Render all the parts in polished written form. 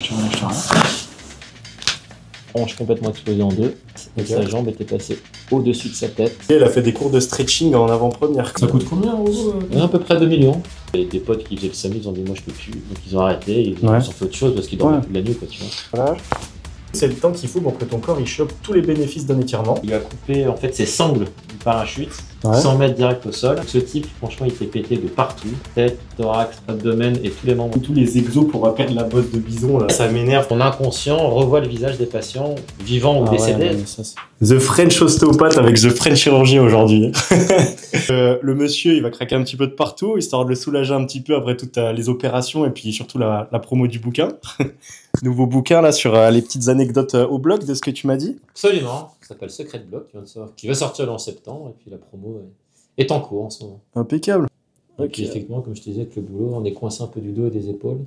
tu relâches. Hanche complètement explosée en deux. Et sa jambe était passée au-dessus de sa tête. Et elle a fait des cours de stretching en avant-première. Ça coûte combien en gros À peu près 2 millions. Et des potes qui faisaient le SAMU, ils ont dit moi je peux plus. Donc ils ont arrêté, ils ont fait autre chose parce qu'ils dormaient toute la nuit, quoi, tu vois. Voilà. C'est le temps qu'il faut pour que ton corps il chope tous les bénéfices d'un étirement. Il a coupé en fait ses sangles du parachute, 100 mètres direct au sol. Ce type, franchement, il s'est pété de partout. Tête, thorax, abdomen et tous les membres. Tous les exos pour perdre la bosse de bison, là, ça m'énerve. Ton inconscient revoit le visage des patients, vivants ou décédés. The French ostéopathe avec The French chirurgien aujourd'hui. Le monsieur, il va craquer un petit peu de partout, histoire de le soulager un petit peu après toutes les opérations et puis surtout la promo du bouquin. Nouveau bouquin là sur les petites anecdotes au blog de ce que tu m'as dit. Absolument, ça s'appelle Secret Block, qui va sortir en septembre et puis la promo est en cours en ce moment. Impeccable. Et puis effectivement, comme je te disais, avec le boulot, on est coincé un peu du dos et des épaules.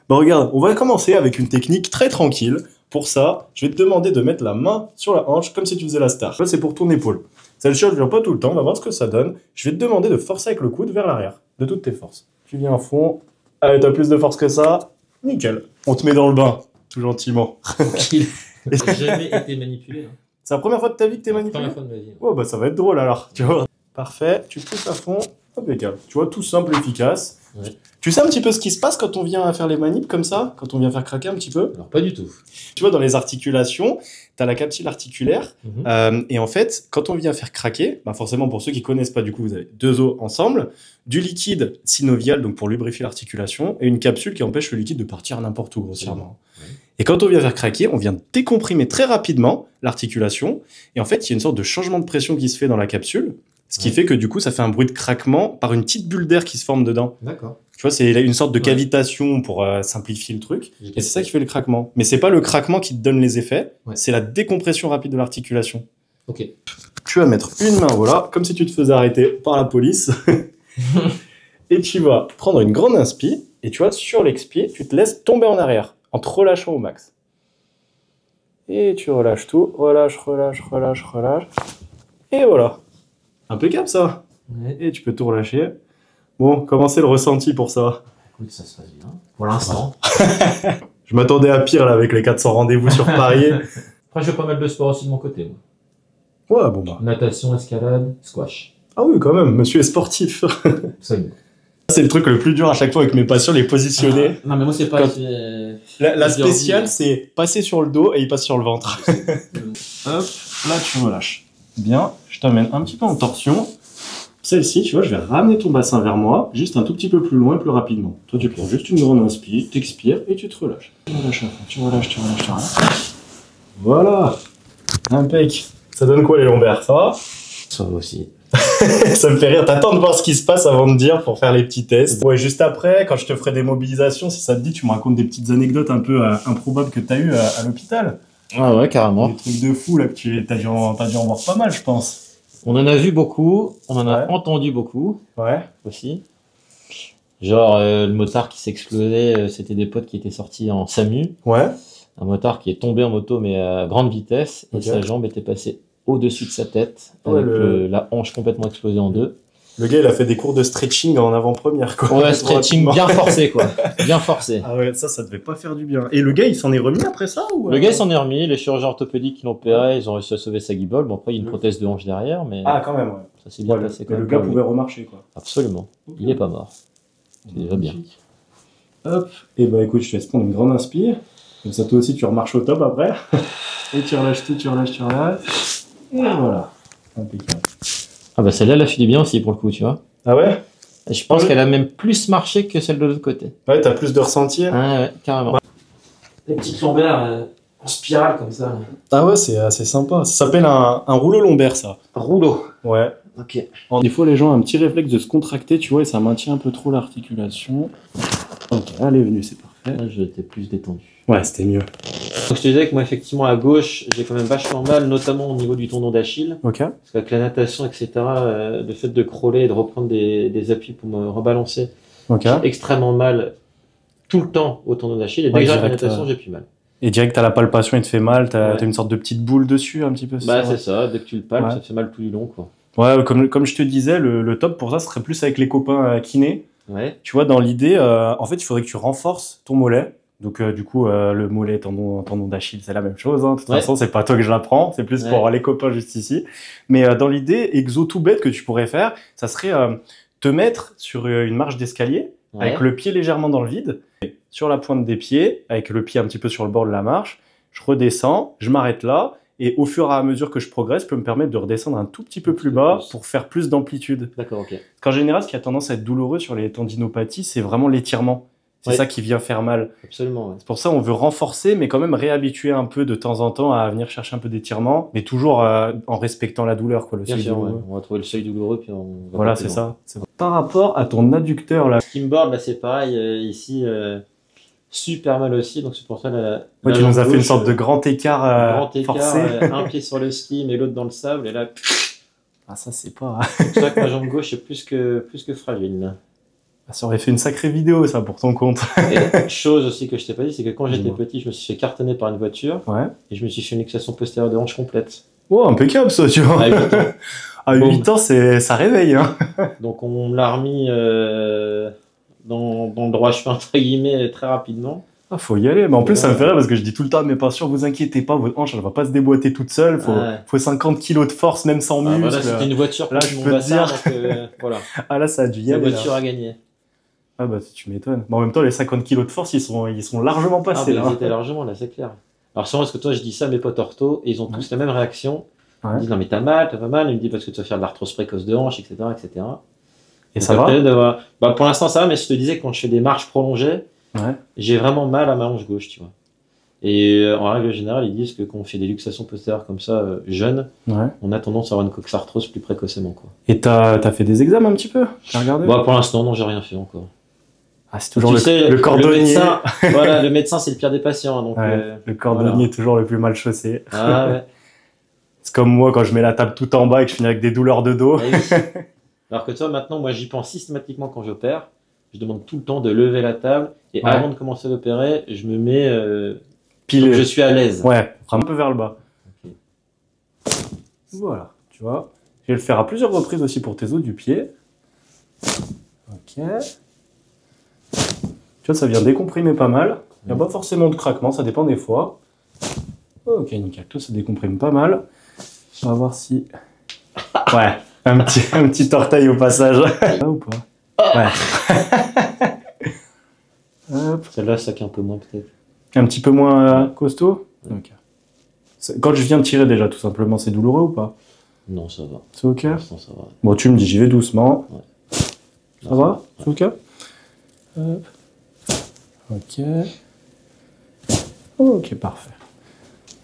Bah regarde, on va commencer avec une technique très tranquille. Pour ça, je vais te demander de mettre la main sur la hanche comme si tu faisais la star. Là, c'est pour ton épaule. Celle-ci, je ne viens pas tout le temps, on va voir ce que ça donne. Je vais te demander de forcer avec le coude vers l'arrière, de toutes tes forces. Tu viens à fond. Allez, t'as plus de force que ça. Nickel. On te met dans le bain, tout gentiment. Tranquille. J'ai jamais été manipulé. Hein. C'est la première fois de ta vie que t'es manipulé? Première fois de ma vie. Oh, bah ça va être drôle alors, tu vois. Parfait, tu pousses à fond. Impeccable. Tu vois, tout simple, efficace. Ouais. Tu sais un petit peu ce qui se passe quand on vient faire les manips comme ça? Quand on vient faire craquer un petit peu? Alors, pas du tout. Tu vois, dans les articulations, tu as la capsule articulaire. Et en fait, quand on vient faire craquer, bah forcément, pour ceux qui connaissent pas, du coup, vous avez deux os ensemble, du liquide synovial, donc pour lubrifier l'articulation, et une capsule qui empêche le liquide de partir n'importe où, grossièrement. Ouais. Et quand on vient faire craquer, on vient décomprimer très rapidement l'articulation. Et en fait, il y a une sorte de changement de pression qui se fait dans la capsule. Ce qui fait que du coup, ça fait un bruit de craquement par une petite bulle d'air qui se forme dedans. D'accord. Tu vois, c'est une sorte de cavitation pour simplifier le truc. Et c'est ça qui fait le craquement. Mais c'est pas le craquement qui te donne les effets, c'est la décompression rapide de l'articulation. Ok. Tu vas mettre une main, voilà, comme si tu te faisais arrêter par la police. Et tu vas prendre une grande inspi, et tu vois, sur l'expied, tu te laisses tomber en arrière, en te relâchant au max. Et tu relâches tout, relâche. Et voilà. Impeccable ça. Ouais. Et tu peux tout relâcher. Bon, comment c'est le ressenti pour ça? Écoute, ça se passe bien. Pour l'instant. Je m'attendais à pire là avec les 400 rendez-vous sur Paris. Après, je fais pas mal de sport aussi de mon côté. Moi. Ouais, bon bah. Natation, escalade, squash. Ah oui, quand même, monsieur est sportif. Absolument. C'est le truc le plus dur à chaque fois avec mes patients, les positionner. Ah, non, mais moi, c'est pas... La spéciale, c'est passer sur le dos et il passe sur le ventre. Hop, là tu relâches. Bien, je t'amène un petit peu en torsion. Celle-ci, tu vois, je vais ramener ton bassin vers moi, juste un tout petit peu plus loin, plus rapidement. Toi, tu prends juste une grande inspire, t'expires et tu te relâches. Tu relâches. Voilà. Impec. Ça donne quoi les lombaires? Ça va? Ça va aussi. Ça me fait rire. T'attends de voir ce qui se passe avant de dire pour faire les petits tests. Ouais, juste après, quand je te ferai des mobilisations, si ça te dit, tu me racontes des petites anecdotes un peu improbables que t'as eues à l'hôpital. Ah ouais, carrément. Des trucs de fou là que t'as dû en voir pas mal, je pense. On en a vu beaucoup, on en a entendu beaucoup. Ouais. Aussi. Genre le motard qui s'explosait, c'était des potes qui étaient sortis en SAMU. Ouais. Un motard qui est tombé en moto mais à grande vitesse et sa jambe était passée au-dessus de sa tête avec la hanche complètement explosée en deux. Le gars, il a fait des cours de stretching en avant-première, quoi. Ouais, stretching bien forcé, quoi. Bien forcé. Ah ouais, ça devait pas faire du bien. Et le gars, il s'en est remis après ça ou Le gars, il s'en est remis. Les chirurgiens orthopédiques qui l'ont opéré, ils ont réussi à sauver sa guibole. Bon, après, il y a une prothèse de hanche derrière, mais... Ah, quand même, ouais. Ça s'est bien passé, quand même. Le gars pouvait remarcher, quoi. Absolument. Okay. Il est pas mort. C'est déjà bien. Hop. Et bah, écoute, je te laisse prendre une grande inspire. Comme ça, toi aussi, tu remarches au top après. Et tu relâches tout, tu relâches. Et voilà. Impeccable. Ah bah, celle-là, elle a filé bien aussi, pour le coup, tu vois. Ah ouais? Je pense qu'elle a même plus marché que celle de l'autre côté. Ouais, t'as plus de ressenti. Ah ouais, carrément. Ouais. Les petites lombaires en spirale comme ça. Ah ouais, c'est assez sympa. Ça s'appelle un rouleau lombaire, ça. Un rouleau? Ouais. Ok. Des fois, les gens ont un petit réflexe de se contracter, tu vois, et ça maintient un peu trop l'articulation. Ok, allez, venu, c'est parfait. Là, j'étais plus détendu. Ouais, c'était mieux. Donc, je te disais que moi, effectivement, à gauche, j'ai quand même vachement mal, notamment au niveau du tendon d'Achille. Ok. Parce qu'avec la natation, etc., le fait de crawler et de reprendre des appuis pour me rebalancer, j'ai extrêmement mal tout le temps au tendon d'Achille. Et dès que j'arrête la natation, j'ai plus mal. Et direct, t'as la palpation, il te fait mal, t'as une sorte de petite boule dessus, un petit peu. Bah, c'est ça. Dès que tu le palpes, ça te fait mal tout du long, quoi. Ouais, comme je te disais, le top pour ça serait plus avec les copains kinés. Ouais. Tu vois, dans l'idée, en fait, il faudrait que tu renforces ton mollet Donc, du coup, le mollet, tendon d'Achille, c'est la même chose. Hein. De toute façon, c'est pas toi que je l'apprends, c'est plus pour les copains juste ici. Mais dans l'idée, exo tout bête que tu pourrais faire, ça serait te mettre sur une marche d'escalier avec le pied légèrement dans le vide, sur la pointe des pieds, avec le pied un petit peu sur le bord de la marche. Je redescends, je m'arrête là. Et au fur et à mesure que je progresse, je peux me permettre de redescendre un tout petit peu plus bas pour faire plus d'amplitude. D'accord, ok. Qu'en général, ce qui a tendance à être douloureux sur les tendinopathies, c'est vraiment l'étirement. C'est ça qui vient faire mal. Absolument. Ouais. C'est pour ça qu'on veut renforcer, mais quand même réhabituer un peu de temps en temps à venir chercher un peu d'étirement, mais toujours en respectant la douleur, quoi. Bien sûr, on va trouver le seuil douloureux, puis on va voilà, c'est ça. Par rapport à ton adducteur, là. Skimboard, là, c'est pareil. Ici, super mal aussi, donc c'est pour ça tu nous as fait une sorte de grand écart, forcé. Un pied sur le ski, mais l'autre dans le sable, et là. Ah, ça, c'est pas. C'est pour ça que ma jambe gauche est plus que fragile. Là. Ça aurait fait une sacrée vidéo, ça, pour ton compte. Et chose aussi que je t'ai pas dit, c'est que quand j'étais petit, je me suis fait cartonner par une voiture. Et je me suis fait une luxation postérieure de hanche complète. Oh, impeccable, ça, tu vois. À 8 ans. À 8 ans, ça réveille, hein. Donc, on l'a remis dans le droit chemin, entre guillemets, très rapidement. Ah, faut y aller. Mais en plus, ça me fait rire parce que je dis tout le temps à mes patients, vous inquiétez pas, votre hanche, elle va pas se déboîter toute seule. Faut 50 kilos de force, même sans muscle. Voilà, c'était une voiture. Là, je peux te dire. Donc, voilà. Ah, là, ça a dû y aller. La voiture a gagné. Ah, bah, tu m'étonnes. Mais en même temps, les 50 kilos de force, ils sont largement passés, là. Ils étaient largement, là, c'est clair. Alors, souvent, parce que toi, je dis ça à mes potes ortho, et ils ont tous la même réaction. Ils me disent, non, mais t'as pas mal. Ils me disent, parce que tu vas faire de l'arthrose précoce de hanche, etc., etc. Et donc, ça va? Bah, pour l'instant, ça va, mais je te disais, quand je fais des marches prolongées, j'ai vraiment mal à ma hanche gauche, tu vois. Et en règle générale, ils disent que quand on fait des luxations postérieures comme ça, jeunes, on a tendance à avoir une coxarthrose plus précocement, quoi. Et t'as fait des examens un petit peu? T'as regardé? Bah, pour l'instant, non, j'ai rien fait encore. Ah, c'est toujours le cordonnier. Le médecin, voilà, le médecin, c'est le pire des patients. Donc, le cordonnier est toujours le plus mal chaussé. Ah, ouais. C'est comme moi quand je mets la table tout en bas et que je finis avec des douleurs de dos. Oui. Alors que toi, maintenant, moi, j'y pense systématiquement quand j'opère. Je demande tout le temps de lever la table. Et avant de commencer d'opérer, je me mets pile. Je suis à l'aise. Ouais, un peu vers le bas. Okay. Voilà, tu vois. Je vais le faire à plusieurs reprises aussi pour tes os du pied. Ok. Tu vois, ça vient décomprimer pas mal. Il n'y a pas forcément de craquement, ça dépend des fois. Ok, nickel. Toi, ça décomprime pas mal. On va voir si... Ouais, un petit orteil au passage. Là ou pas? Ouais. Celle-là, ça un peu moins peut-être. Un petit peu moins costaud? Ok. Quand je viens de tirer déjà, tout simplement, c'est douloureux ou pas? Non, ça va. C'est ok? Non, ça va. Bon, tu me dis, j'y vais doucement. Ouais. Ça va? C'est ok? Ok. Ok, parfait.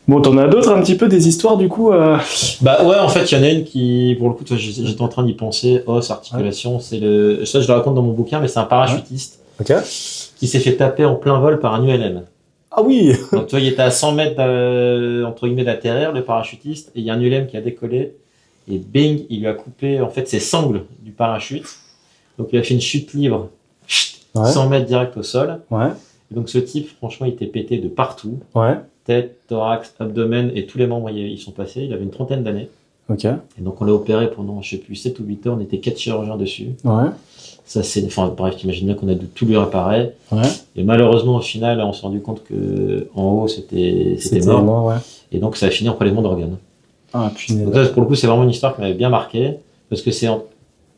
Bon, t'en as d'autres un petit peu, des histoires du coup Bah ouais, en fait, il y en a une qui, pour le coup, j'étais en train d'y penser, os, articulation, c'est ça je le raconte dans mon bouquin, mais c'est un parachutiste qui s'est fait taper en plein vol par un ULM. Ah oui. Donc tu vois, il était à 100 mètres, entre guillemets, d'atterrir, le parachutiste, et il y a un ULM qui a décollé, et bing, il lui a coupé, en fait, ses sangles du parachute. Donc il a fait une chute libre, 100 mètres direct au sol. Et donc ce type, franchement, il était pété de partout. Tête, thorax, abdomen et tous les membres ils sont passés. Il avait une 30aine d'années. Ok. Et donc on l'a opéré pendant, je sais plus, 7 ou 8 heures. On était 4 chirurgiens dessus. Ça c'est, enfin bref, t'imagines bien qu'on a dû tout lui réparer. Et malheureusement au final, on s'est rendu compte que en haut c'était mort. Et donc ça a fini en prélèvement d'organes. Ah punaise. Donc là, pour le coup, c'est vraiment une histoire qui m'avait bien marqué parce que c'est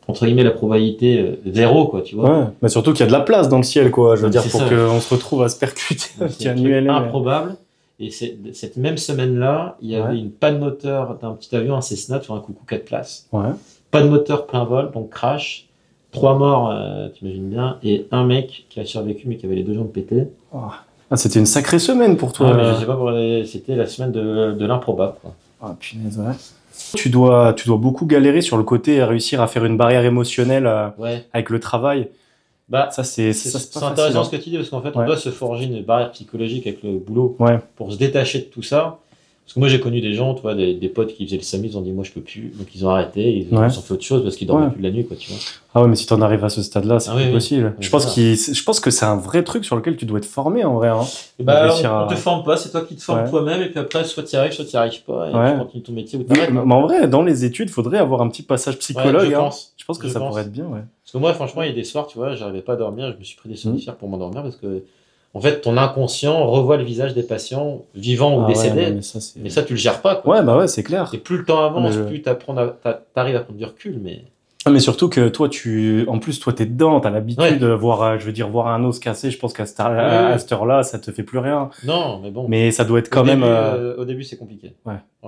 entre guillemets la probabilité zéro, quoi, tu vois. Mais surtout qu'il y a de la place dans le ciel, quoi. Je veux dire, pour qu'on se retrouve à se percuter. C'est improbable. Et cette même semaine-là, il y avait une panne moteur d'un petit avion, un Cessna, sur un Coucou 4 places. Pas de moteur plein vol, donc crash. 3 morts, t'imagines bien, et un mec qui a survécu mais qui avait les 2 jambes pétées. Ah, c'était une sacrée semaine pour toi. Mais je sais pas, c'était la semaine de l'improbable, quoi. Ah punaise, Tu dois beaucoup galérer sur le côté à réussir à faire une barrière émotionnelle avec le travail. Bah, ça c'est intéressant ce que tu dis parce qu'en fait on doit se forger une barrière psychologique avec le boulot pour se détacher de tout ça. Parce que moi j'ai connu des gens, tu vois, des potes qui faisaient le SAMU, ils ont dit moi je peux plus, donc ils ont arrêté, ils ont fait autre chose parce qu'ils dormaient plus de la nuit, quoi, tu vois. Ah ouais, mais si t'en arrives à ce stade-là, c'est plus possible. Je pense que c'est un vrai truc sur lequel tu dois te former en vrai. Bah, on te forme pas, c'est toi qui te formes toi-même, et puis après soit tu y arrives, soit tu y arrives pas, et tu continues ton métier ou t'arrêtes. Mais en vrai, dans les études, il faudrait avoir un petit passage psychologue. Je pense que ça pourrait être bien, Parce que moi, franchement, il y a des soirs, tu vois, j'arrivais pas à dormir, je me suis pris des somnifères pour m'endormir parce que en fait, ton inconscient revoit le visage des patients vivants ou décédés. Ouais, mais ça, tu le gères pas, quoi. Ouais, bah ouais, c'est clair. Et plus le temps avance, plus t'arrives à prendre du recul, mais... Mais surtout que toi, en plus, toi, t'es dedans, t'as l'habitude de voir, je veux dire, voir un os cassé, je pense qu'à cette heure-là, ça te fait plus rien. Non, mais bon. Mais ça doit être quand même... Au début, c'est compliqué.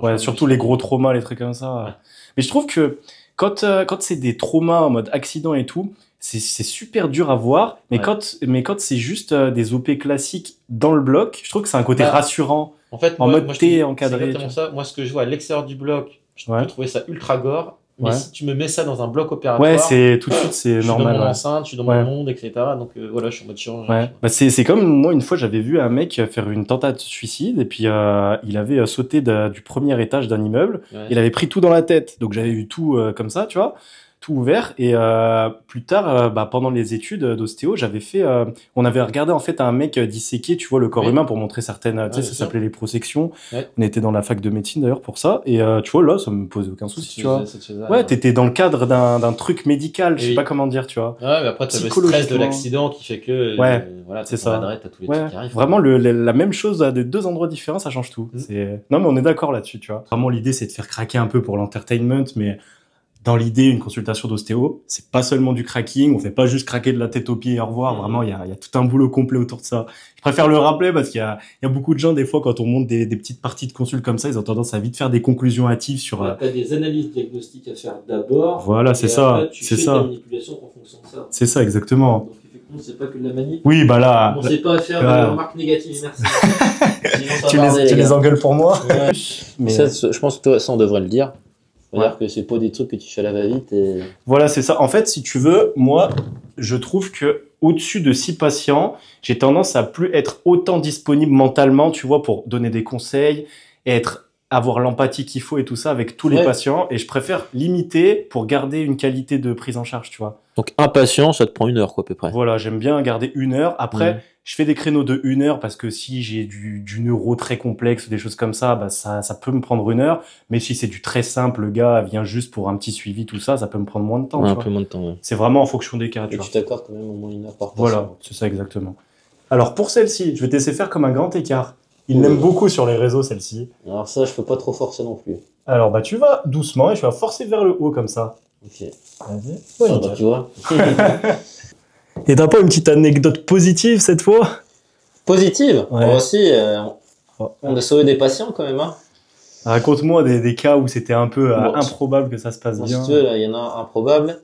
Ouais, surtout les gros traumas, les trucs comme ça. Ouais. Mais je trouve que quand c'est des traumas en mode accident et tout, c'est super dur à voir. Mais quand c'est juste des OP classiques dans le bloc, je trouve que c'est un côté rassurant. En fait, mode t'es encadré. C'est exactement ça. Moi, ce que je vois à l'extérieur du bloc, je peux trouver ça ultra gore. Mais si tu me mets ça dans un bloc opératoire, c'est tout de suite c'est normal. Je suis dans mon enceinte, je suis dans mon monde, etc. Donc voilà, je suis en mode chirurgien. Bah, c'est comme moi une fois j'avais vu un mec faire une tentative de suicide et puis il avait sauté du premier étage d'un immeuble. Il avait pris tout dans la tête, donc j'avais eu tout comme ça, tu vois, tout ouvert. Et plus tard, pendant les études d'ostéo, on avait regardé en fait un mec disséquer, tu vois, le corps humain pour montrer certaines, tu sais, ça s'appelait les prosections. On était dans la fac de médecine d'ailleurs pour ça. Et tu vois, là, ça me posait aucun souci, tu vois. Ouais, t'étais dans le cadre d'un truc médical, je sais pas comment dire, tu vois. Ouais, mais après, t'as le stress de l'accident qui fait que, voilà, c'est ça. T'as tous les trucs qui arrivent. Vraiment, la même chose à des deux endroits différents, ça change tout. Non, mais on est d'accord là-dessus, tu vois. Vraiment, l'idée, c'est de faire craquer un peu pour l'entertainment, mais dans l'idée, une consultation d'ostéo, c'est pas seulement du cracking, on fait pas juste craquer de la tête aux pieds et au revoir, vraiment, il y a tout un boulot complet autour de ça. Je préfère le rappeler parce qu'il y a beaucoup de gens, des fois, quand on monte des petites parties de consul comme ça, ils ont tendance à vite faire des conclusions hâtives sur... T'as des analyses diagnostiques à faire d'abord. Voilà, c'est ça, c'est ça. La manipulation en fonction de ça. C'est ça, exactement. Donc, effectivement, c'est pas que de la manip. Oui, bah là... On sait pas faire de remarques négatives, merci. tu les engueules pour moi. Ouais. Mais ça, je pense que ça, on devrait le dire. C'est-à-dire que c'est pas des trucs que tu fais à la va-vite et... Voilà, c'est ça. En fait, si tu veux, moi, je trouve que au-dessus de 6 patients, j'ai tendance à plus être autant disponible mentalement, tu vois, pour donner des conseils et avoir l'empathie qu'il faut et tout ça avec tous les patients. Et je préfère limiter pour garder une qualité de prise en charge, tu vois. Donc, un patient, ça te prend 1 heure, quoi, à peu près. Voilà, j'aime bien garder 1 heure. Après, je fais des créneaux de 1 heure parce que si j'ai du neuro très complexe ou des choses comme ça, bah ça peut me prendre 1 heure. Mais si c'est du très simple, le gars vient juste pour un petit suivi, tout ça, ça peut me prendre moins de temps. Un peu moins de temps, C'est vraiment en fonction des cas, tu vois. Tu t'accordes quand même au moins 1 heure par patient. Voilà, c'est ça exactement. Alors, pour celle-ci, je vais te laisser faire comme un grand écart. Il l'aime beaucoup sur les réseaux, celle-ci. Alors ça, je peux pas trop forcer non plus. Alors, bah tu vas doucement et tu vas forcer vers le haut comme ça. Ok. Vas-y. Ouais, tu vois. Et t'as pas une petite anecdote positive cette fois? Positive. Moi aussi, on a sauvé des patients quand même. Hein. Raconte-moi des cas où c'était un peu improbable que ça se passe bien. Si tu veux, il y en a un improbable.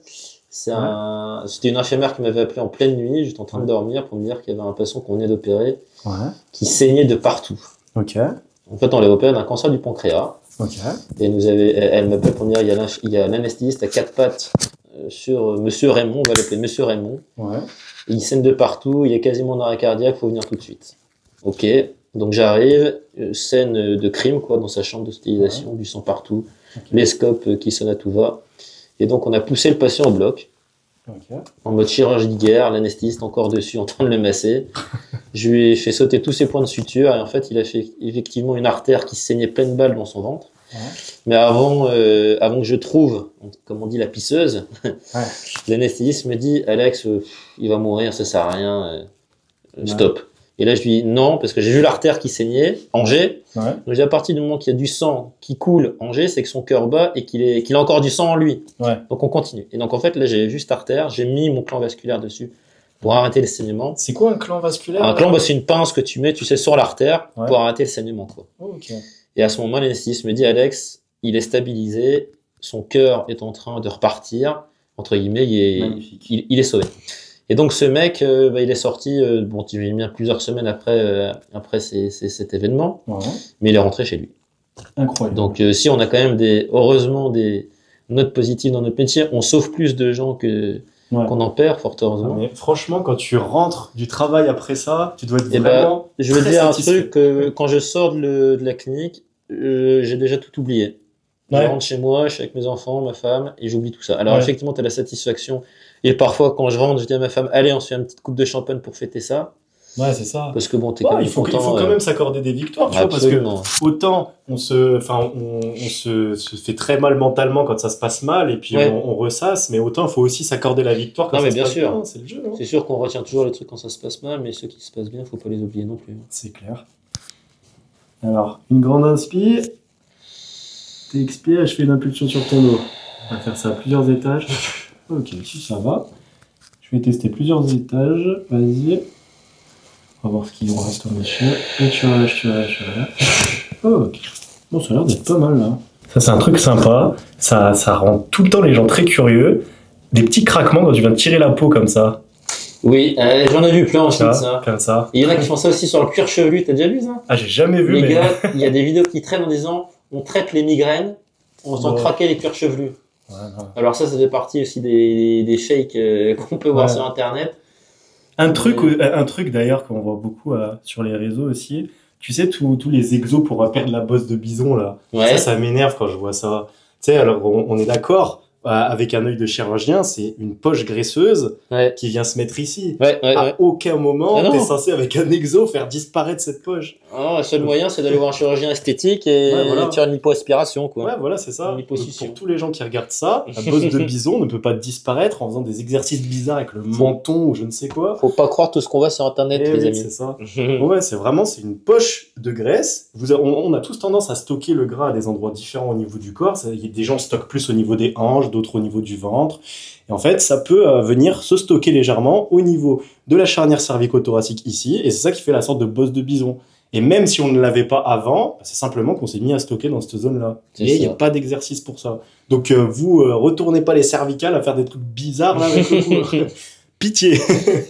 C'était une infirmière qui m'avait appelé en pleine nuit, j'étais en train de dormir pour me dire qu'il y avait un patient qu'on venait d'opérer qui saignait de partout. Ok. En fait, on l'avait opéré d'un cancer du pancréas. Ok. Et elle m'appelle pour me dire il y a l'anesthésiste à 4 pattes sur Monsieur Raymond, on va l'appeler Monsieur Raymond. Ouais. Il saigne de partout, il y a quasiment un arrêt cardiaque, faut venir tout de suite. Ok. Donc j'arrive, scène de crime quoi dans sa chambre d'hospitalisation, du sang partout, les scopes qui sonnent à tout va. Et donc on a poussé le patient au bloc, en mode chirurgie de guerre, l'anesthésiste encore dessus en train de le masser. Je lui ai fait sauter tous ses points de suture et en fait il a fait effectivement une artère qui saignait pleine balle dans son ventre. Mais avant que je trouve, comme on dit, la pisseuse, l'anesthésiste me dit Alex, il va mourir, ça sert à rien, stop. Et là, je lui dis non, parce que j'ai vu l'artère qui saignait, Angers. Donc, j'ai à partir du moment qu'il y a du sang qui coule, Angers, c'est que son cœur bat et qu'il a encore du sang en lui. Donc, on continue. Et donc, en fait, là, j'ai vu cette artère, j'ai mis mon clan vasculaire dessus pour arrêter le saignement. C'est quoi un clan vasculaire? Un clan, c'est une pince que tu mets, tu sais, sur l'artère pour arrêter le saignement, quoi. Et à ce moment, l'anesthésiste me dit Alex, il est stabilisé, son cœur est en train de repartir, entre guillemets, il est sauvé. Et donc ce mec, il est sorti, il a mis plusieurs semaines après cet événement, mais il est rentré chez lui. Incroyable. Donc si on a quand même heureusement des notes positives dans notre métier, on sauve plus de gens qu'on en perd, fort heureusement. Mais franchement, quand tu rentres du travail après ça, tu dois être vraiment je veux dire satisfait. Un truc, quand je sors de la clinique, j'ai déjà tout oublié. Je rentre chez moi, je suis avec mes enfants, ma femme, et j'oublie tout ça. Alors effectivement, tu as la satisfaction. Et parfois, quand je rentre, je dis à ma femme, allez, on se fait une petite coupe de champagne pour fêter ça. Ouais, c'est ça. Parce que bon, t'es quand même il faut content, quand même s'accorder des victoires, tu vois, parce que autant on se fait très mal mentalement quand ça se passe mal, et puis on ressasse, mais autant il faut aussi s'accorder la victoire quand ça se passe bien, c'est le jeu. C'est sûr qu'on retient toujours les trucs quand ça se passe mal, mais ceux qui se passent bien, faut pas les oublier non plus. C'est clair. Alors, une grande inspi, t'expires et je fais une impulsion sur ton dos. On va faire ça à plusieurs étages. Ok, si ça va. Je vais tester plusieurs étages, vas-y. On va voir ce qu'il nous reste en échelle. Et tu relâches. Ok. Bon, ça a l'air d'être pas mal là. Ça, c'est un truc sympa. Ça rend tout le temps les gens très curieux. Des petits craquements quand tu viens de tirer la peau comme ça. Oui, j'en ai vu plein ensuite, ça. Comme ça. Il y en a qui font ça aussi sur le cuir chevelu, t'as déjà vu ça? Ah, j'ai jamais vu. Les gars, il y a des vidéos qui traînent en disant on traite les migraines, on s'en craquait les cuirs chevelus. Ouais, alors ça fait partie aussi des fakes qu'on peut voir sur internet. Un truc d'ailleurs qu'on voit beaucoup sur les réseaux aussi, tu sais tous les exos pour perdre la bosse de bison là. Ça m'énerve quand je vois ça. Tu sais, alors on est d'accord, avec un œil de chirurgien, c'est une poche graisseuse qui vient se mettre ici. À aucun moment t'es censé avec un exo faire disparaître cette poche. Non, le seul moyen c'est d'aller voir un chirurgien esthétique et faire une lipoaspiration quoi. Ouais, voilà, c'est ça. Une pour tous les gens qui regardent ça, la bosse de bison ne peut pas disparaître en faisant des exercices bizarres avec le menton ou je ne sais quoi. Faut pas croire tout ce qu'on voit sur internet, les amis. C'est ça. Ouais, c'est une poche de graisse. On a tous tendance à stocker le gras à des endroits différents au niveau du corps. Des gens stockent plus au niveau des hanches, d'autres au niveau du ventre. Et en fait, ça peut venir se stocker légèrement au niveau de la charnière cervico-thoracique ici. Et c'est ça qui fait la sorte de bosse de bison. Et même si on ne l'avait pas avant, c'est simplement qu'on s'est mis à stocker dans cette zone-là. Et il n'y a pas d'exercice pour ça. Donc, vous retournez pas les cervicales à faire des trucs bizarres là avec le coup. Pitié.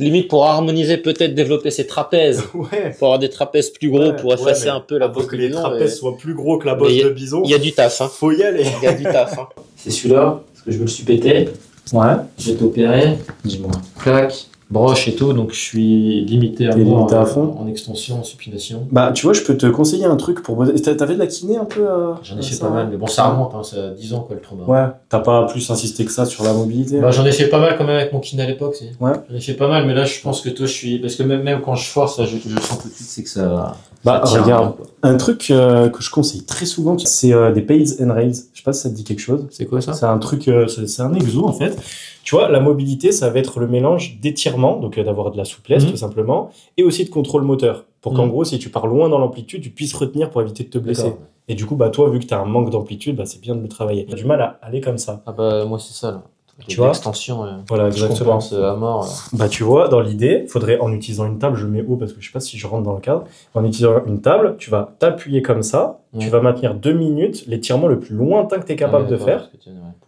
Limite pour harmoniser, peut-être développer ses trapèzes. Pour avoir des trapèzes plus gros, pour effacer un peu la bosse de bison. Pour que les trapèzes soient plus gros que la bosse de bison. Il y a du taf. Faut y aller. Il y a du taf. C'est celui-là, parce que je me le suis pété. Je vais été opéré. Dis-moi. Clac. Broche et tout, donc je suis limité à fond en extension, en supination. Bah, tu vois, je peux te conseiller un truc pour. T'avais de la kiné un peu J'en ai fait pas mal, mais bon, ça remonte, ça a 10 ans quoi le trauma. Ouais, t'as pas plus insisté que ça sur la mobilité. Bah, j'en ai fait pas mal quand même avec mon kiné à l'époque, si. Ouais. J'en ai fait pas mal, mais là, je pense que toi, parce que même quand je force, là, je sens tout de suite, c'est que ça. Bah, regarde, un truc que je conseille très souvent, c'est des Pads and Rails. Je sais pas si ça te dit quelque chose. C'est quoi ça? C'est un truc, c'est un exo en fait. Tu vois, la mobilité, ça va être le mélange d'étirement, donc d'avoir de la souplesse tout simplement, et aussi de contrôle moteur. Pour qu'en gros, si tu pars loin dans l'amplitude, tu puisses retenir pour éviter de te blesser. Et du coup, bah toi, vu que tu as un manque d'amplitude, bah c'est bien de le travailler. Tu as du mal à aller comme ça. Ah bah moi c'est ça là. Tu vois, l'extension, voilà, exactement. Je compense à mort. Bah tu vois, dans l'idée, faudrait en utilisant une table, je mets haut parce que je sais pas si je rentre dans le cadre. En utilisant une table, tu vas t'appuyer comme ça, tu vas maintenir 2 minutes, l'étirement le plus lointain que tu es capable de faire.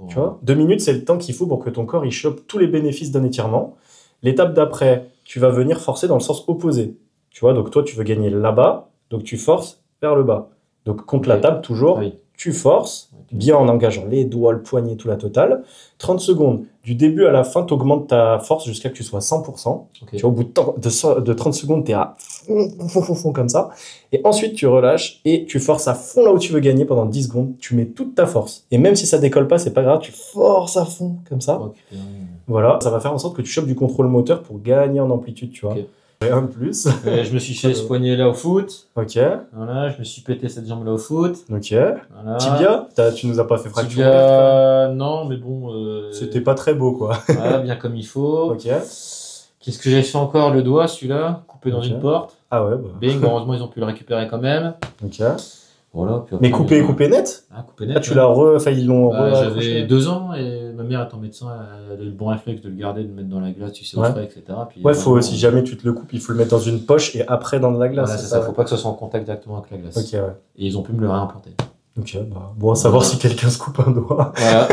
Tu vois, 2 minutes, c'est le temps qu'il faut pour que ton corps il chope tous les bénéfices d'un étirement. L'étape d'après, tu vas venir forcer dans le sens opposé. Tu vois, donc toi tu veux gagner là-bas, donc tu forces vers le bas. Donc contre la table toujours, tu forces, bien en engageant les doigts, le poignet, tout la totale. 30 secondes. Du début à la fin, tu augmentes ta force jusqu'à que tu sois 100%. Tu vois, au bout de 30 secondes, tu es à fond comme ça. Et ensuite, tu relâches et tu forces à fond là où tu veux gagner pendant 10 secondes. Tu mais toute ta force. Et même si ça décolle pas, c'est pas grave, tu forces à fond comme ça. Voilà, ça va faire en sorte que tu chopes du contrôle moteur pour gagner en amplitude, tu vois. Rien de plus. Je me suis fait ce poignet là au foot. Voilà, je me suis pété cette jambe là au foot. Voilà. Tibia, tu nous as pas fait fracturer. Tibia, non, mais bon. C'était pas très beau, quoi. Voilà, bien comme il faut. Qu'est-ce que j'ai fait encore? Le doigt, celui-là, coupé dans une porte. Ah ouais, bah. Bing, heureusement, ils ont pu le récupérer quand même. Voilà, puis mais coupé net? Ah, coupé net. Ah, tu l'as ils l'ont j'avais 2 ans et ma mère étant médecin, elle a eu le bon réflexe de le garder, de le mettre dans la glace, tu sais, au frais, etc. Puis, faut, si jamais tu te le coupes, il faut le mettre dans une poche et après dans de la glace. Voilà, c'est ça, faut pas que ça soit en contact directement avec la glace. Et ils ont pu me le réimplanter. Bon, à savoir si quelqu'un se coupe un doigt. Voilà.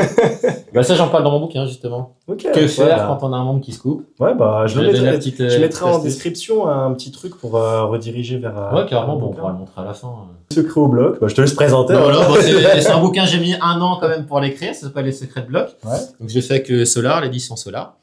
Bah, ça, j'en parle dans mon bouquin, justement. Que faire quand on a un membre qui se coupe? Je mettrai en description un petit truc pour rediriger vers. Ouais, carrément, bon, on pourra le montrer à la fin. Secret au bloc, je te laisse présenter. Voilà, c'est un bouquin, j'ai mis 1 an quand même pour l'écrire, ça s'appelle Les Secrets de Bloc. Donc, je l'ai fait avec Solar, l'édition Solar.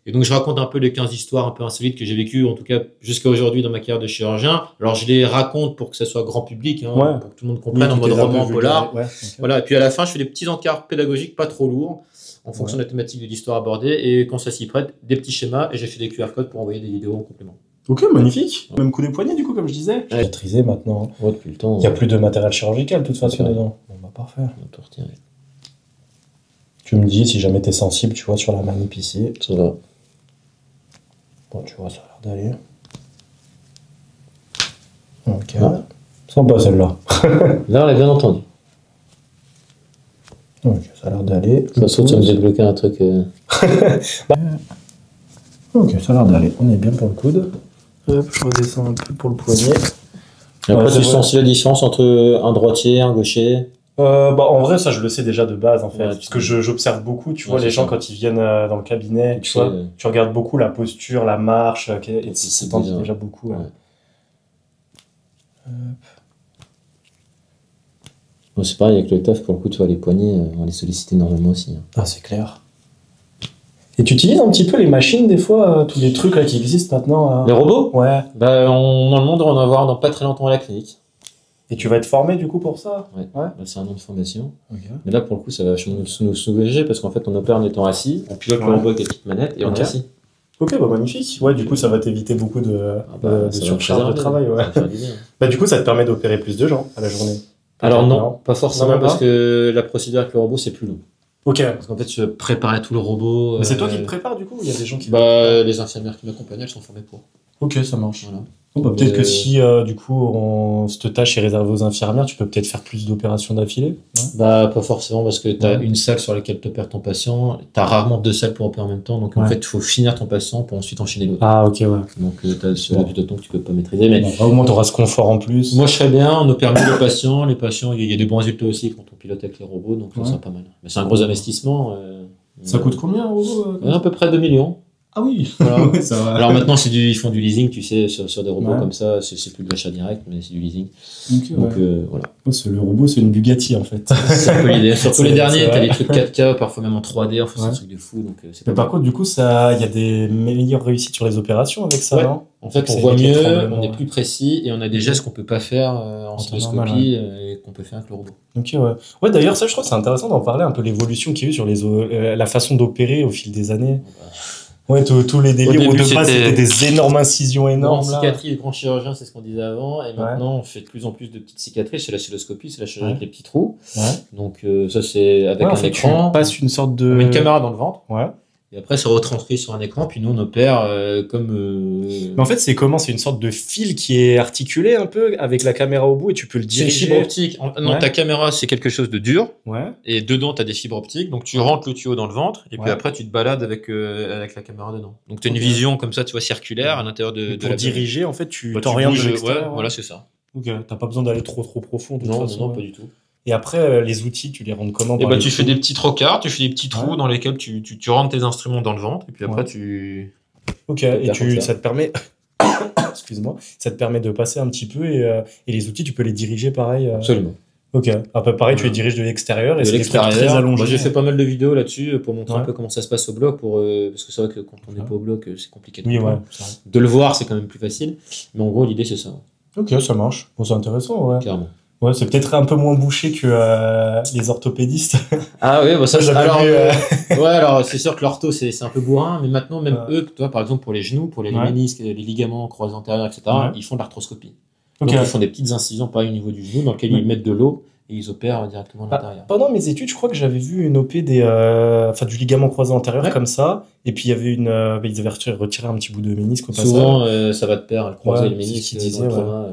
Et donc, je raconte un peu les 15 histoires un peu insolites que j'ai vécues, en tout cas, jusqu'à aujourd'hui dans ma carrière de chirurgien. Alors, je les raconte pour que ça soit grand public, pour que tout le monde comprenne en mode roman polar. Voilà. Et puis, à la fin, je fais des petits encarts pédagogiques pas trop lourds, en fonction de la thématique de l'histoire abordée. Et quand ça s'y prête, des petits schémas, et j'ai fait des QR codes pour envoyer des vidéos en complément. Ok, magnifique. Même coup des poignets, du coup, comme je disais. Ouais. Maîtrisé maintenant. Ouais, depuis le temps. Il n'y a plus de matériel chirurgical, de toute façon, Ouais. dedans. Bon, bah, parfait. On va tout retirer. Tu me dis si jamais t'es sensible, tu vois, sur la manip ici. Ça va. Bon, tu vois, ça a l'air d'aller. Ok. Sympa celle-là. Là, on l'a bien entendu. Ok, ça a l'air d'aller. De toute façon, tu vas me débloquer un truc. Ok, ça a l'air d'aller. On est bien pour le coude. Hop, je redescends un peu pour le poignet. Et après, Ouais, c'est tu sens aussi la différence entre un droitier, un gaucher. Bah, en vrai, ça, je le sais déjà de base, en fait. Ouais, parce que j'observe beaucoup, tu vois, Ouais, les c'est gens, ça. quand ils viennent dans le cabinet, tu sais, vois, tu regardes beaucoup la posture, la marche, et c'est c'est t'en dis déjà- déjà beaucoup. Ouais. ouais. Bon, c'est pareil avec le taf, pour le coup, tu vois, les poignets, on les sollicite énormément aussi. Hein. Ah, c'est clair. Et tu utilises un petit peu les machines, des fois, tous les trucs là qui existent maintenant Les robots Ouais. Bah, dans le monde, on va en avoir dans pas très longtemps à la clinique. Et tu vas être formé, du coup, pour ça Ouais. Ouais. Bah, c'est un an de formation. Ok. Mais là, pour le coup, ça va nous soulager parce qu'en fait, on opère en étant assis, on pilote le Ouais. robot avec la petite manette et on Ok. est assis. Ok, bah magnifique. Ouais, du coup, ça va t'éviter beaucoup de Ça va surcharge de préserver, travail. Ouais. ça va faire du bien. Bah, du coup, ça te permet d'opérer plus de gens à la journée. Alors Ok, non, pas forcément Non, même parce pas que la procédure avec le robot, c'est plus long. Ok. Parce qu'en fait, tu vas préparer tout le robot. Mais c'est toi qui le prépares, du coup Il y a des gens qui le Bah, les infirmières qui m'accompagnent, elles sont formées pour. Ok, ça marche. Voilà. Bon, bah, peut-être Mais- que si, du coup, cette tâche est réservée aux infirmières, tu peux peut-être faire plus d'opérations d'affilée. Non Bah, pas forcément parce que tu as Ouais. une salle sur laquelle tu opères ton patient, tu as rarement deux salles pour opérer en même temps, donc en Ouais. fait, il faut finir ton patient pour ensuite enchaîner l'autre. Ah, ok, ouais. Donc, tu as ce Bon. laps de temps que tu peux pas maîtriser. Mais Bon, bah, au moins, tu auras ce confort en plus. moi, je serais bien, on opère mieux les patients. Les patients, il y a des bons résultats aussi quand on pilote avec les robots, donc ça Ouais. sera pas mal. Mais c'est un gros investissement. Ça coûte combien, en gros À peu près 2 millions. Ah oui Voilà. Ouais, ça va. Alors maintenant, ils font du leasing, tu sais, sur des robots Ouais. comme ça, c'est plus de l'achat direct, mais c'est du leasing. Ok, Donc ouais. voilà. Oh, le robot, c'est une Bugatti, en fait. C'est un peu l'idée. Surtout les C'est derniers, t'as vrai. des trucs 4K, parfois même en 3D, enfin, c'est Ouais. un truc de fou, donc c'est Mais pas par contre, du coup, il y a des meilleures réussites sur les opérations avec ça, Ouais. non En fait, on C'est voit éviter le mieux, tremblement, on est ouais. plus précis et on a des gestes qu'on peut pas faire en En temps oscilloscopie normal, et qu'on peut faire avec le robot. Ok, ouais. Ouais, d'ailleurs, ça, je trouve que c'est intéressant d'en parler, un peu l'évolution qu'il y a eu sur la façon d'opérer au fil des années. Ouais, tous les délires Au où début, de base, c'était c'était des énormes incisions énormes. Grande Là. cicatrice, grand chirurgien, c'est ce qu'on disait avant. Et maintenant, on fait de plus en plus de petites cicatrices. C'est la cystoscopie, c'est la chirurgie avec les petits trous. Ouais. Donc, ça, c'est avec Ouais, en un fait, écran. tu passes une sorte de. On met une caméra dans le ventre. Ouais. Et après, c'est retranscrit sur un écran. Puis nous, on opère comme. Mais en fait, c'est comment? C'est une sorte de fil qui est articulé un peu avec la caméra au bout et tu peux le c'est une diriger. fibre optique. Non, Ouais. ta caméra, c'est quelque chose de dur. Ouais. Et dedans, tu as des fibres optiques. Donc, tu rentres le tuyau dans le ventre. Et puis Ouais. après, tu te balades avec la caméra dedans. Donc, tu as Ok. une vision comme ça, tu vois, circulaire à l'intérieur Et de pour la diriger, en fait, tu Bah, tu t'orientes de bouges, l'extérieur. ouais, voilà, c'est ça. Ok, t'as pas besoin d'aller trop profond de toute Non, façon. non, ouais. pas du tout. Et après, les outils, tu les rends comment? Et par bah, les tu fais trous des petits trocars, tu fais des petits trous Ouais. dans lesquels tu rentres tes instruments dans le ventre, et puis après, Ouais. Ok, et faire comme ça. ça te permet. Excuse-moi, ça te permet de passer un petit peu et les outils, tu peux les diriger pareil. Absolument. Ok, un peu pareil, tu les Voilà. diriges de l'extérieur et De c'est des trucs très l'extérieur, allongés. moi j'ai fait pas mal de vidéos là-dessus pour montrer Ouais. un peu comment ça se passe au bloc, parce que c'est vrai que quand on n'est Ouais. pas au bloc, c'est compliqué de Oui, ouais. comprendre. c'est vrai. De le voir, c'est quand même plus facile, mais en gros, l'idée c'est ça, Ok, ça marche. Bon, c'est intéressant, ouais. carrément. Ouais, c'est peut-être un peu moins bouché que les orthopédistes. Ah oui, bah ça, J'avais alors, vu, ouais, alors c'est sûr que l'ortho c'est un peu bourrin, mais maintenant, même Ouais. eux, toi par exemple pour les genoux, pour les Ouais. ménisques, les ligaments, croisés antérieurs, etc., Ouais. ils font de l'arthroscopie. Ok. Donc ils font des petites incisions pareil au niveau du genou dans lesquelles Ouais. ils mettent de l'eau et ils opèrent directement à l'intérieur. Pendant mes études, je crois que j'avais vu une OP du ligament croisé antérieur Ouais. comme ça. Et puis il y avait ils avaient retiré un petit bout de ménisque au passage. Souvent, ça va de pair, le croisé Ouais, et le ménisque c'est ce qu'ils dans le disaient, trauma.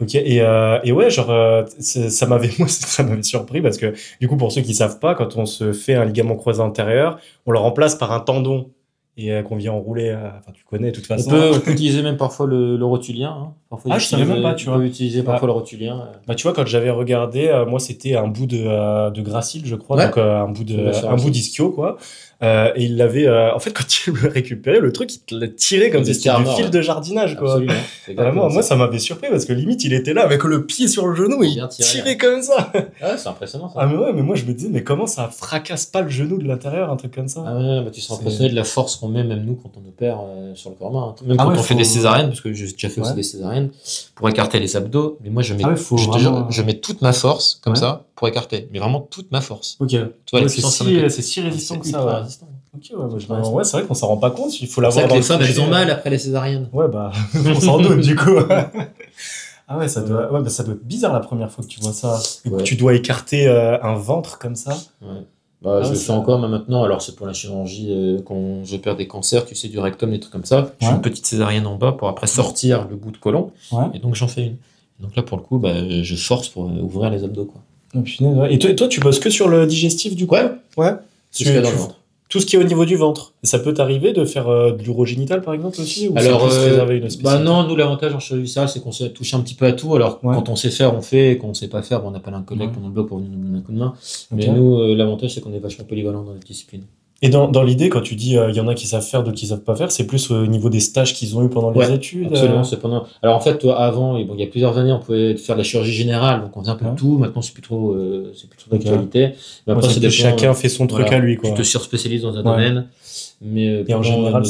Ok, et ouais, genre, ça m'avait, moi, ça m'avait surpris parce que, du coup, pour ceux qui savent pas, quand on se fait un ligament croisé antérieur, on le remplace par un tendon et qu'on vient enrouler, enfin, tu connais, de toute On façon. peut utiliser même parfois le rotulien. Hein. Parfois, Ah, je savais même pas, tu vois. On peut utiliser parfois le rotulien. Bah, tu vois, quand j'avais regardé, moi, c'était un bout de gracile, je crois, Ouais. donc un bout d'ischio, quoi. Et il l'avait, en fait, quand il le récupérait, le truc, il te l'a tiré comme Des si c'était du carnats, fil ouais. de jardinage, quoi. Absolument. C'est exactement Vraiment, moi, ça m'avait surpris parce que limite, il était là avec le pied sur le genou et il Bien tiré, tirait ouais. comme ça. Ah, c'est impressionnant ça. Mais ouais, mais moi, je me disais, mais comment ça fracasse pas le genou de l'intérieur, un truc comme ça? Ah ouais, bah, tu seras C'est- impressionné de la force qu'on qu'on met même nous quand on opère sur le corps humain. Même quand on fait des césariennes, parce que j'ai déjà fait aussi des césariennes, pour écarter les abdos. Mais moi, je mets toute ma force, comme ça, pour écarter. Mais vraiment toute ma force. Ok. Tu vois, c'est si résistant que ça. Ok, ouais, c'est vrai qu'on s'en rend pas compte. Il faut l'avoir. C'est vrai que les femmes, elles ont mal après les césariennes. Ouais, bah, on s'en doute, du coup. Ah ouais, ça doit être bizarre la première fois que tu vois ça. Ouais. Tu dois écarter un ventre comme ça. Ouais. Bah, je le fais encore maintenant. Alors, c'est pour la chirurgie, quand j'opère des cancers, tu sais, du rectum, des trucs comme ça. Je fais une petite césarienne en bas pour après sortir le bout de côlon. Ouais. Et donc, j'en fais une. Donc là, pour le coup, je force pour ouvrir les abdos, quoi. Oh, punaise, ouais. Et toi, tu bosses que sur le digestif, du coup? Ouais. Tout ce qu'il y a dans le ventre. Tout ce qui est au niveau du ventre. Ça peut t'arriver de faire de l'urogénital, par exemple, aussi? Ou alors, c'est plus réservé une spécialité? non, nous, l'avantage en chirurgie viscérale, c'est qu'on sait toucher un petit peu à tout. Alors, quand on sait faire, on fait. Et quand on sait pas faire, on appelle un collègue pendant le bloc pour venir nous donner un coup de main. Okay. Mais nous, l'avantage, c'est qu'on est vachement polyvalent dans les disciplines. Et dans l'idée, quand tu dis il y en a qui savent faire, d'autres qui savent pas faire, c'est plus au niveau des stages qu'ils ont eu pendant les études? Absolument, c'est pendant. Alors en fait, toi, avant, il y a plusieurs années, on pouvait faire de la chirurgie générale, donc on faisait un peu de tout. Maintenant, c'est plus trop d'actualité. Mais après, c'est chacun fait son truc à lui, quoi. Tu te surspécialises dans un domaine. Mais et en général,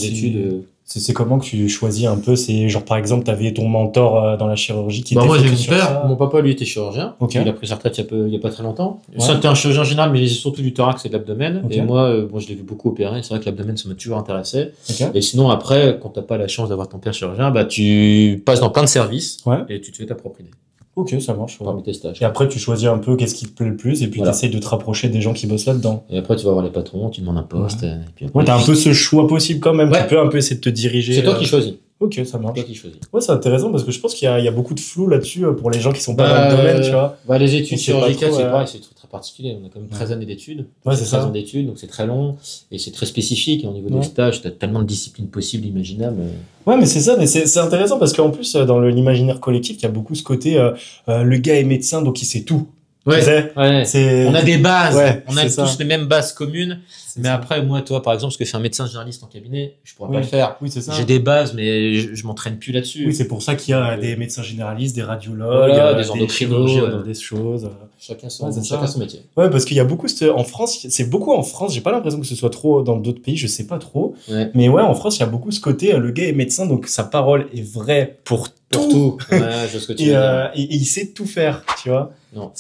c'est comment que tu choisis un peu? C'est genre, par exemple, t'avais ton mentor dans la chirurgie qui était moi, j'ai mon père. Mon papa, lui, était chirurgien. Il a pris sa retraite il y a pas très longtemps. Ça, c'était un chirurgien général, mais il faisait surtout du thorax et de l'abdomen. Et moi, je l'ai vu beaucoup opérer. C'est vrai que l'abdomen, ça m'a toujours intéressé. Et sinon, après, quand t'as pas la chance d'avoir ton père chirurgien, tu passes dans plein de services et tu te fais ta propre idée. Ok, ça marche. Parmi tes stages. Et après, tu choisis un peu qu'est-ce qui te plaît le plus, et puis tu essayes de te rapprocher des gens qui bossent là-dedans. Et après, tu vas voir les patrons, tu demandes un poste. Et puis après, t'as un peu ce choix possible quand même. Tu peux un peu essayer de te diriger. C'est toi qui choisis. Ok, ça marche. C'est toi qui choisis. Ouais, c'est intéressant parce que je pense qu'il y a beaucoup de flou là-dessus pour les gens qui sont pas dans le domaine, tu vois. Les études chirurgicales, c'est pareil, c'est très particulier. On a quand même 13 années d'études. Ouais, c'est 13 ans d'études, donc c'est très long et c'est très spécifique. Et au niveau des stages, t'as tellement de disciplines possibles, imaginables. Ouais, mais c'est ça, mais c'est intéressant parce qu'en plus, dans l'imaginaire collectif, il y a beaucoup ce côté, le gars est médecin, donc il sait tout. On a des bases, on a tous les mêmes bases communes, mais après, moi, toi, par exemple, parce que je suis un médecin généraliste en cabinet, je pourrais pas le faire. Oui, c'est ça. J'ai des bases, mais je m'entraîne plus là-dessus. Oui, c'est pour ça qu'il y a des médecins généralistes, des radiologues, des endocrinologues, dans des choses. Chacun son métier. Ouais, parce qu'il y a beaucoup, en France, c'est beaucoup en France, j'ai pas l'impression que ce soit trop dans d'autres pays, je sais pas trop. Mais ouais, en France, il y a beaucoup ce côté, le gars est médecin, donc sa parole est vraie pour tout. Ouais, je sais ce que tu veux dire. Et il sait tout faire, tu vois. Non.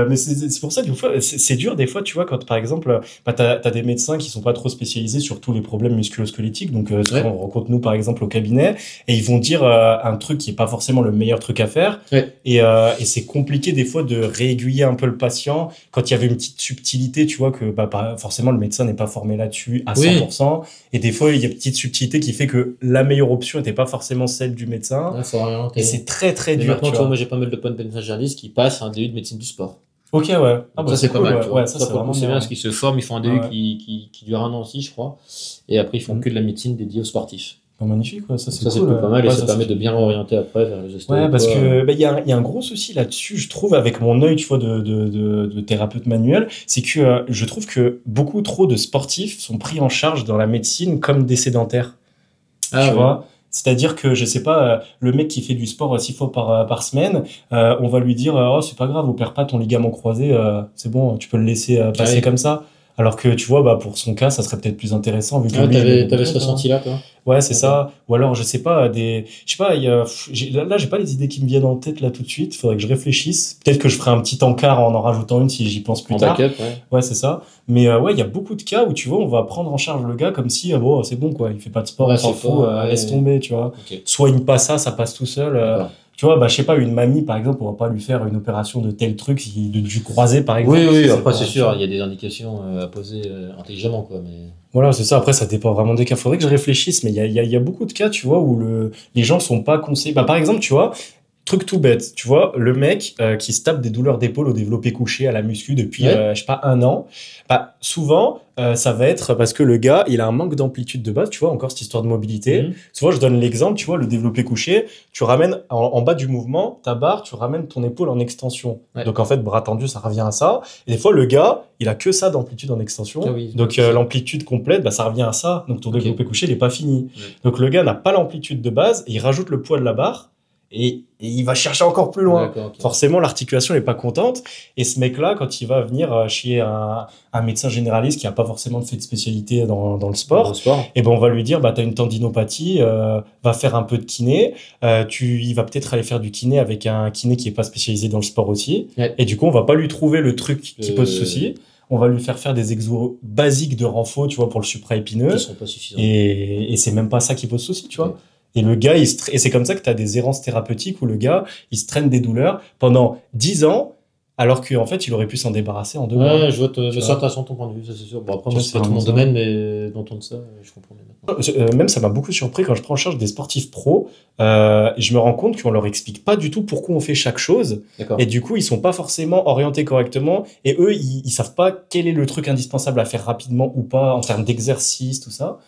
Mais c'est pour ça que des fois, c'est dur des fois, tu vois, quand par exemple, t'as des médecins qui sont pas trop spécialisés sur tous les problèmes musculo-squelettiques, donc on rencontre nous par exemple au cabinet, et ils vont dire un truc qui est pas forcément le meilleur truc à faire, et c'est compliqué des fois de réaiguiller un peu le patient quand il y avait une petite subtilité, tu vois, que forcément le médecin n'est pas formé là-dessus à 100%, et des fois il y a une petite subtilité qui fait que la meilleure option n'était pas forcément celle du médecin, et c'est très très dur. Maintenant, tu vois, moi j'ai pas mal de potes de médecins généralistes qui passent un DU de médecine du sport. Ok, ouais. Ça c'est pas mal. Ouais, ça c'est vraiment bien parce qu'ils se forment, ils font un DU qui dure 1 an aussi, je crois, et après ils font que de la médecine dédiée aux sportifs. Magnifique, ouais, ça c'est cool. Ça c'est pas mal et ça permet de bien orienter après vers les gestes. Ouais, parce que il y a un gros souci là-dessus, je trouve, avec mon œil, tu vois, de thérapeute manuel, c'est que je trouve que beaucoup trop de sportifs sont pris en charge dans la médecine comme des sédentaires. Tu vois. C'est-à-dire que, je sais pas, le mec qui fait du sport 6 fois par semaine, on va lui dire, oh, c'est pas grave, opère pas ton ligament croisé, c'est bon, tu peux le laisser passer comme ça. Alors que, tu vois, pour son cas, ça serait peut-être plus intéressant, vu que t'avais ce ressenti-là, toi? Ouais, c'est ça. Ou alors, je sais pas, là, j'ai pas les idées qui me viennent en tête, là, tout de suite. Faudrait que je réfléchisse. Peut-être que je ferai un petit encart en rajoutant une si j'y pense plus tard. Ouais, c'est ça. Mais, il y a beaucoup de cas où, tu vois, on va prendre en charge le gars comme si, bon, c'est bon, quoi. Il fait pas de sport, on s'en fout, laisse tomber, tu vois. Soit il passe ça passe tout seul. Tu vois, je sais pas, une mamie, par exemple, on va pas lui faire une opération de tel truc, du croisé, par exemple. Oui, après, c'est sûr, il y a des indications à poser intelligemment, quoi, mais. Voilà, c'est ça. Après, ça dépend vraiment des cas. Faudrait que je réfléchisse, mais il y a beaucoup de cas, tu vois, où les gens sont pas conseillés. Par exemple, tu vois, truc tout bête, tu vois, le mec qui se tape des douleurs d'épaule au développé couché à la muscu depuis, je sais pas, 1 an, souvent, ça va être parce que le gars, il a un manque d'amplitude de base, tu vois, encore cette histoire de mobilité. Souvent, je donne l'exemple, tu vois, le développé couché, tu ramènes en bas du mouvement, ta barre, tu ramènes ton épaule en extension. Donc, en fait, bras tendu, ça revient à ça. Et des fois, le gars, il a que ça d'amplitude en extension. Donc, l'amplitude complète, ça revient à ça. Donc, ton développé couché, il est pas fini. Donc, le gars n'a pas l'amplitude de base et il rajoute le poids de la barre. et il va chercher encore plus loin. Okay. Forcément, l'articulation n'est pas contente. Et ce mec-là, quand il va venir chez un médecin généraliste qui n'a pas forcément fait de spécialité dans le sport, et ben on va lui dire, bah, tu as une tendinopathie, va faire un peu de kiné. Il va peut-être aller faire du kiné avec un kiné qui n'est pas spécialisé dans le sport aussi. Ouais. Et du coup, on va pas lui trouver le truc qui pose souci. On va lui faire des exos basiques de renfo, tu vois, pour le supraépineux. Qui sont pas suffisants. Et c'est même pas ça qui pose souci, tu vois. Ouais. Et le gars, et c'est comme ça que tu as des errances thérapeutiques où le gars, il se traîne des douleurs pendant 10 ans, alors qu'en fait, il aurait pu s'en débarrasser en 2 mois. Ouais, je vois ton point de vue, ça c'est sûr. Bon, après, moi, c'est pas tout mon domaine, mais d'entendre ça, je comprends maintenant. Même ça m'a beaucoup surpris quand je prends en charge des sportifs pros. Je me rends compte qu'on leur explique pas du tout pourquoi on fait chaque chose. Et du coup, ils sont pas forcément orientés correctement. Et eux, ils savent pas quel est le truc indispensable à faire rapidement ou pas en termes d'exercice, tout ça.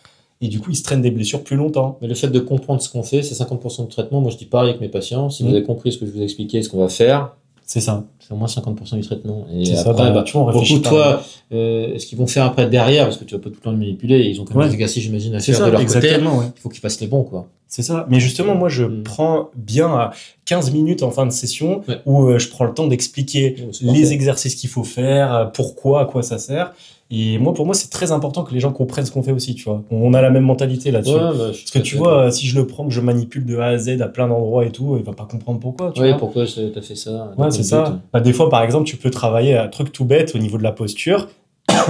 Et du coup, ils se traînent des blessures plus longtemps. Mais le fait de comprendre ce qu'on fait, c'est 50% de traitement. Moi, je dis pareil avec mes patients. Si vous avez compris ce que je vous ai expliqué, ce qu'on va faire, c'est ça. C'est au moins 50% du traitement. Et c'est après, ça, tu vois, on réfléchit beaucoup, toi, ce qu'ils vont faire après derrière, parce que tu vas pas tout le temps le manipuler, ils ont quand même des exercices, j'imagine, à faire de leur côté. Il faut qu'ils fassent les bons, quoi. C'est ça. Mais justement, moi, je prends bien 15 minutes en fin de session où je prends le temps d'expliquer les exercices qu'il faut faire, pourquoi, à quoi ça sert. Et moi, pour moi, c'est très important que les gens comprennent ce qu'on fait aussi, tu vois. On a la même mentalité là-dessus. Parce que tu vois, si je le prends, que je manipule de A à Z à plein d'endroits et tout, il va pas comprendre pourquoi, tu vois. Pourquoi t'as fait ça. Ouais, c'est ça. Bah, des fois, par exemple, tu peux travailler un truc tout bête au niveau de la posture.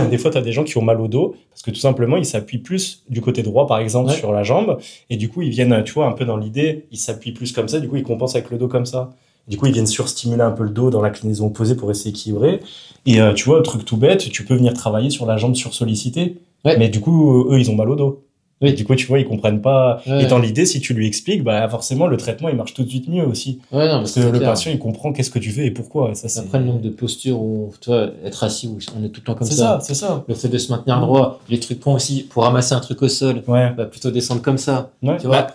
Des fois, tu as des gens qui ont mal au dos parce que tout simplement, ils s'appuient plus du côté droit, par exemple, sur la jambe. Et du coup, ils viennent, tu vois, un peu dans l'idée, ils s'appuient plus comme ça. Du coup, ils compensent avec le dos comme ça. Du coup, ils viennent surstimuler un peu le dos dans l'inclinaison opposée pour essayer d'équilibrer. Et tu vois, le truc tout bête, tu peux venir travailler sur la jambe sursollicitée. Mais du coup, eux, ils ont mal au dos. Oui. Du coup, tu vois, ils comprennent pas. Et dans l'idée, si tu lui expliques, bah, forcément, le traitement, il marche tout de suite mieux aussi. Parce que le patient, il comprend qu'est-ce que tu fais et pourquoi. Et ça, après, le nombre de postures où, tu vois, être assis, où on est tout le temps comme ça. C'est ça. Le fait de se maintenir droit, les trucs ponts aussi, pour ramasser un truc au sol, bah, plutôt descendre comme ça.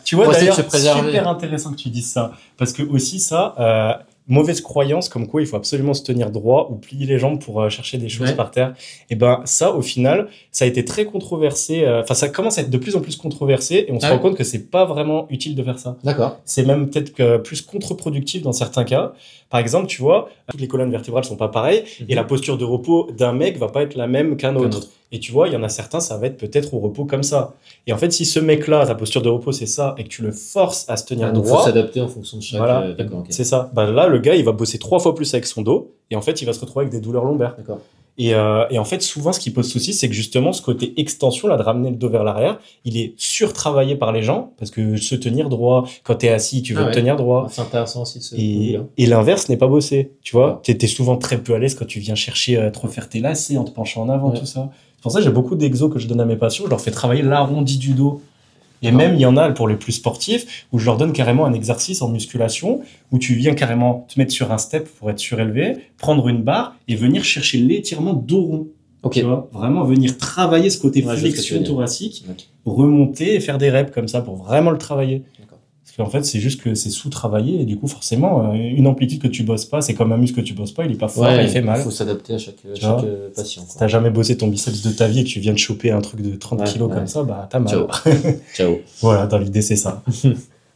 Tu vois d'ailleurs, c'est super intéressant que tu dises ça. Parce que aussi, ça, mauvaise croyance comme quoi il faut absolument se tenir droit ou plier les jambes pour chercher des choses par terre. Et ben ça, au final, ça a été très controversé. Enfin, ça commence à être de plus en plus controversé et on se rend compte que c'est pas vraiment utile de faire ça. D'accord. C'est même peut-être plus contre-productif dans certains cas. Par exemple, tu vois, toutes les colonnes vertébrales sont pas pareilles et la posture de repos d'un mec va pas être la même qu'un autre. Et tu vois, il y en a certains, ça va être peut-être au repos comme ça. Et en fait, si ce mec-là, sa posture de repos, c'est ça, et que tu le forces à se tenir droit. Donc, faut s'adapter en fonction de chaque. Voilà, c'est ça. Bah, là, le gars, il va bosser 3 fois plus avec son dos, et en fait, il va se retrouver avec des douleurs lombaires. D'accord. Et en fait, souvent, ce qui pose souci, c'est que justement, ce côté extension, là, de ramener le dos vers l'arrière, il est surtravaillé par les gens, parce que se tenir droit, quand t'es assis, tu veux te tenir droit. C'est intéressant aussi. Et l'inverse n'est pas bossé. Tu vois, t'es souvent très peu à l'aise quand tu viens chercher à te refaire tes lacets en te penchant en avant, tout ça. C'est pour ça que j'ai beaucoup d'exos que je donne à mes patients. Je leur fais travailler l'arrondi du dos. Et même, il y en a pour les plus sportifs où je leur donne carrément un exercice en musculation où tu viens carrément te mettre sur un step pour être surélevé, prendre une barre et venir chercher l'étirement dos rond. Tu vois, vraiment venir travailler ce côté flexion thoracique, remonter et faire des reps comme ça pour vraiment le travailler. Parce qu'en fait, c'est juste que c'est sous-travaillé et du coup, forcément, une amplitude que tu bosses pas, c'est comme un muscle que tu bosses pas, il est pas fort, il fait mal. Il faut s'adapter à chaque patient. Si t'as jamais bossé ton biceps de ta vie et que tu viens de choper un truc de 30 kilos comme ça, bah t'as mal. Ciao. Voilà, dans l'idée, c'est ça.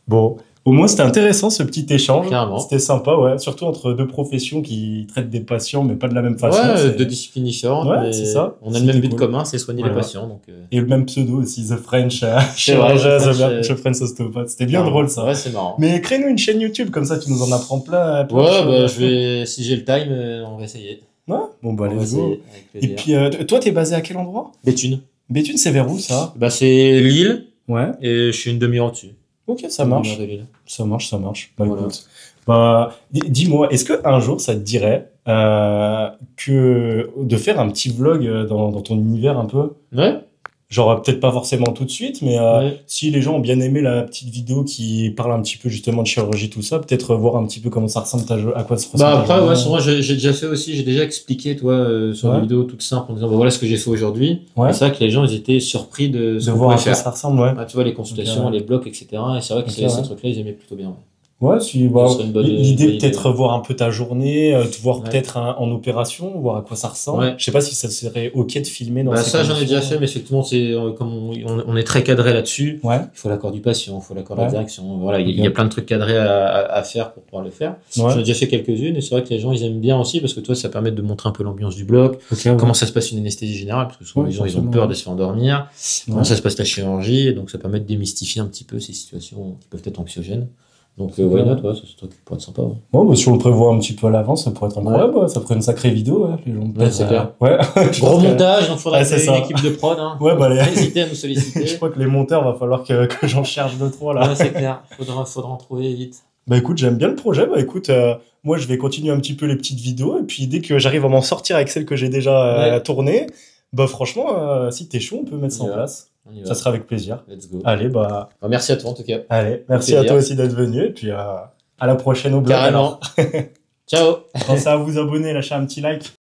Bon. Au moins, c'était intéressant ce petit échange. C'était sympa, surtout entre deux professions qui traitent des patients, mais pas de la même façon. Deux disciplines différentes. C'est ça. On a le même but commun, c'est soigner les patients. Donc, Et le même pseudo aussi, The French chirurgien, The French ostéopathe. C'était bien drôle ça. Ouais, c'est marrant. Mais crée-nous une chaîne YouTube, comme ça tu nous en apprends plein. Si j'ai le time, on va essayer. Ouais, bon bah let's go. Et puis, toi, t'es basé à quel endroit? Béthune. Béthune, c'est vers où ça? Bah, c'est Lille. Ouais. Et je suis une demi-heure dessus. Ok, ça marche. Ça marche. Bah, écoute. Bah, dis-moi, est-ce que un jour ça te dirait que de faire un petit vlog dans ton univers un peu? Ouais. Genre peut-être pas forcément tout de suite, mais si les gens ont bien aimé la petite vidéo qui parle un petit peu justement de chirurgie, tout ça, peut-être voir un petit peu comment ça ressemble, à quoi ça ressemble. Bah après, moi j'ai déjà fait aussi, j'ai déjà expliqué, toi, sur des vidéos toutes simples en disant, bah, voilà ce que j'ai fait aujourd'hui. C'est vrai que les gens, ils étaient surpris de ce qu'on voir à pouvait quoi faire. ça ressemble, tu vois, les consultations, les blocs, etc. Et c'est vrai que ces trucs-là, ils aimaient plutôt bien. Ouais, si, bah, Ce serait une bonne l'idée idée. peut-être voir un peu ta journée, te voir Ouais. peut-être en opération, voir à quoi ça ressemble. Ouais. Je sais pas si ça serait ok de filmer dans Bah, ces ça, j'en ai conditions. déjà fait, mais effectivement, c'est, comme on est très cadré là-dessus. Ouais, Il faut l'accord du patient, il faut l'accord de la Ouais. direction. Voilà, il Ok. y a plein de trucs cadrés à faire pour pouvoir le faire. J'en ai ouais. déjà fait quelques-unes et c'est vrai que les gens, ils aiment bien aussi parce que toi, ça permet de montrer un peu l'ambiance du bloc. Ok, ouais. Comment ça se passe une anesthésie générale, parce que souvent Ouais, les gens ils ont forcément, peur ouais. de se faire endormir. Comment Ouais. ça se passe la chirurgie, et donc ça permet de démystifier un petit peu ces situations qui peuvent être anxiogènes. Donc why not, ouais, ça c'est un truc qui pourrait être sympa. Ouais, Bon, bah, si on le prévoit un petit peu à l'avance, ça pourrait être incroyable. Ouais. Ça ferait une sacrée vidéo, ouais. Les gens Ouais, c'est clair. Ouais. Je Gros pense que- montage, donc faudrait Ouais, c'est une ça. équipe de prod. Hein. Ouais, bah, les- N'hésitez à nous Je solliciter. crois que les monteurs, va falloir que j'en cherche 2-3 là. Ouais, c'est clair, faudra en trouver vite. Bah écoute, j'aime bien le projet. Bah écoute, moi je vais continuer un petit peu les petites vidéos et puis dès que j'arrive à m'en sortir avec celles que j'ai déjà Ouais. tournées, bah franchement, si t'es chaud, on peut mettre ça On y en va. place. On y va. Ça sera avec plaisir. Let's go. Allez, bah Bah, merci à toi en tout cas. allez, merci à plaisir. toi aussi d'être venu et puis à la prochaine au blog. Carrément. Ciao. Alors. Pensez à vous abonner, lâcher un petit like.